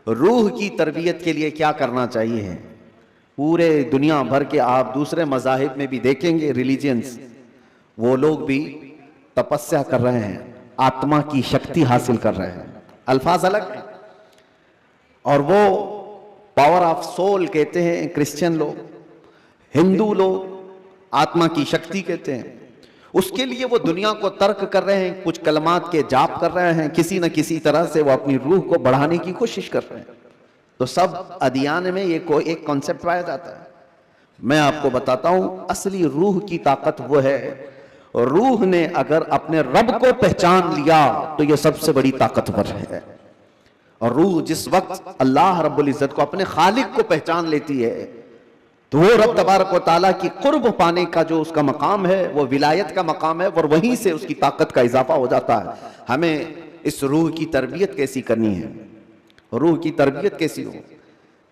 روح کی تربیت کے لیے کیا کرنا چاہیے؟ پورے دنیا بھر کے آپ دوسرے مذاہب میں بھی دیکھیں گے، ریلیجنز، وہ لوگ بھی تپسیا کر رہے ہیں، آتما کی شکتی حاصل کر رہے ہیں، الفاظ الگ ہیں، اور وہ پاور آف سول کہتے ہیں کرسچن لوگ، ہندو لوگ آتما کی شکتی کہتے ہیں۔ اس کے لیے وہ دنیا کو ترک کر رہے ہیں، کچھ کلمات کے جاپ کر رہے ہیں، کسی نہ کسی طرح سے وہ اپنی روح کو بڑھانے کی کوشش کر رہے ہیں۔ تو سب ادیان میں یہ کوئی ایک کانسیپٹ پایا جاتا ہے۔ میں آپ کو بتاتا ہوں اصلی روح کی طاقت وہ ہے، روح نے اگر اپنے رب کو پہچان لیا تو یہ سب سے بڑی طاقتور ہے۔ اور روح جس وقت اللہ رب العزت کو، اپنے خالق کو پہچان لیتی ہے، تو وہ رب تبارک و تعالیٰ کی قرب پانے کا جو اس کا مقام ہے وہ ولایت کا مقام ہے، اور وہیں سے اس کی طاقت کا اضافہ ہو جاتا ہے۔ ہمیں اس روح کی تربیت کیسی کرنی ہے، روح کی تربیت کیسی ہو؟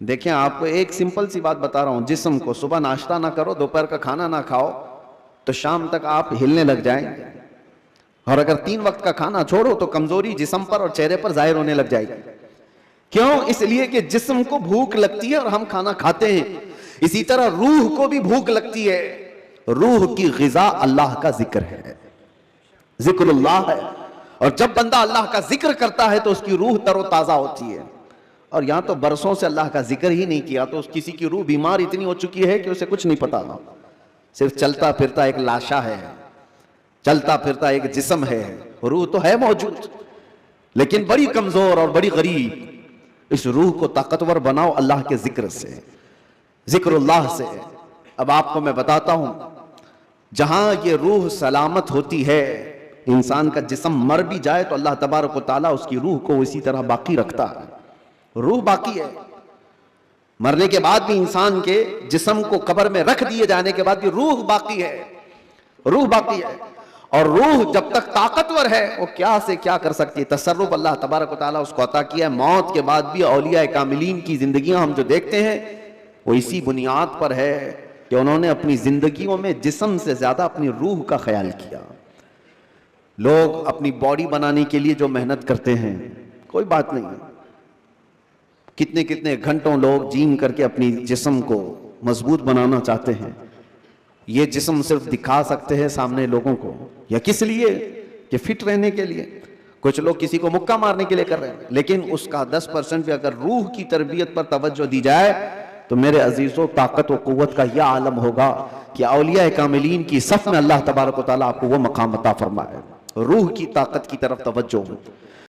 دیکھیں آپ کو ایک سمپل سی بات بتا رہا ہوں، جسم کو صبح ناشتہ نہ کرو، دوپہر کا کھانا نہ کھاؤ، تو شام تک آپ ہلنے لگ جائیں، اور اگر 3 وقت کا کھانا چھوڑو تو کمزوری جسم پر اور چہرے پر ظاہر ہونے لگ جائے گی۔ کیوں؟ اس لیے کہ جسم کو بھوک لگتی ہے اور ہم کھانا کھاتے ہیں، اسی طرح روح کو بھی بھوک لگتی ہے۔ روح کی غذا اللہ کا ذکر ہے، ذکر اللہ ہے، اور جب بندہ اللہ کا ذکر کرتا ہے تو اس کی روح تر و تازہ ہوتی ہے۔ اور یہاں تو برسوں سے اللہ کا ذکر ہی نہیں کیا تو کسی کی روح بیمار اتنی ہو چکی ہے کہ اسے کچھ نہیں پتا، صرف چلتا پھرتا ایک لاشا ہے، چلتا پھرتا ایک جسم ہے، روح تو ہے موجود لیکن بڑی کمزور اور بڑی غریب۔ اس روح کو طاقتور بناؤ اللہ کے ذکر سے، ذکر اللہ سے۔ اب آپ کو میں بتاتا ہوں، جہاں یہ روح سلامت ہوتی ہے، انسان کا جسم مر بھی جائے تو اللہ تبارک و تعالیٰ اس کی روح کو اسی طرح باقی رکھتا ہے، روح باقی ہے۔ مرنے کے بعد بھی انسان کے جسم کو قبر میں رکھ دیے جانے کے بعد بھی روح باقی ہے، روح باقی ہے۔ اور روح جب تک طاقتور ہے وہ کیا سے کیا کر سکتی ہے، تصرف اللہ تبارک و تعالیٰ اس کو عطا کیا ہے۔ موت کے بعد بھی اولیاء کاملین کی زندگیاں ہم جو دیکھتے ہیں وہ اسی بنیاد پر ہے کہ انہوں نے اپنی زندگیوں میں جسم سے زیادہ اپنی روح کا خیال کیا۔ لوگ اپنی باڈی بنانے کے لیے جو محنت کرتے ہیں کوئی بات نہیں، کتنے کتنے گھنٹوں لوگ جیم کر کے اپنی جسم کو مضبوط بنانا چاہتے ہیں۔ یہ جسم صرف دکھا سکتے ہیں سامنے لوگوں کو، یا کس لیے؟ کہ فٹ رہنے کے لیے۔ کچھ لوگ کسی کو مکہ مارنے کے لیے کر رہے ہیں، لیکن اس کا 10% بھی اگر روح کی تربیت پر توجہ دی جائے تو میرے عزیزوں طاقت و قوت کا یہ عالم ہوگا کہ اولیاء کاملین کی صف میں اللہ تبارک و تعالیٰ آپ کو وہ مقام عطا فرمائے۔ روح کی طاقت کی طرف توجہ